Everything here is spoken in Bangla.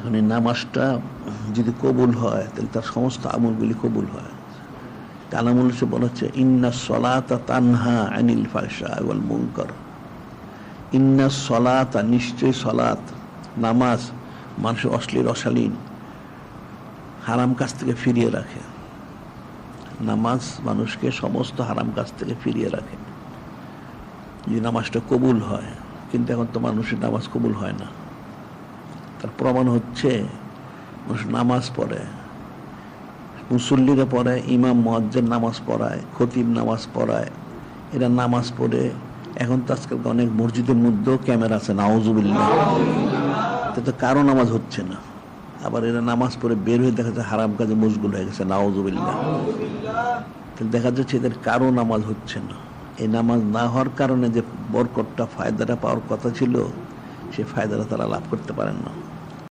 এখন এই নামাজটা যদি কবুল হয় তাহলে তার সমস্ত আমলগুলি কবুল হয়। কালামুল সে বলেছে ইন্না সলাতা তানহা আনিল ফাহশা ওয়াল মুনকার। ইন্না সলাতা, নিশ্চয় সলাত, নামাজ মানুষের অশ্লীল অশালীন হারাম কাজ থেকে ফিরিয়ে রাখে। নামাজ মানুষকে সমস্ত হারাম কাজ থেকে ফিরিয়ে রাখে যদি নামাজটা কবুল হয়। কিন্তু এখন তো মানুষের নামাজ কবুল হয় না। তার প্রমাণ হচ্ছে মানুষ নামাজ পড়ে, মুসল্লিরা পড়ে, ইমাম মুয়াজ্জিন নামাজ পড়ায়, খতিব নামাজ পড়ায়, এরা নামাজ পড়ে। এখন তো আজকাল অনেক মসজিদের মধ্যেও ক্যামেরা আছে, নাউজুবিল্লাহ। তো কারো নামাজ হচ্ছে না, আবার এরা নামাজ পড়ে বের হয়ে দেখা যাচ্ছে হারাম কাজে মশগুল হয়ে গেছে, নাউজুবিল্লাহ। দেখা যাচ্ছে এদের কারো নামাজ হচ্ছে না। এই নামাজ না হওয়ার কারণে যে বরকতটা, ফায়দাটা পাওয়ার কথা ছিল, সে ফায়দাটা তারা লাভ করতে পারেন না।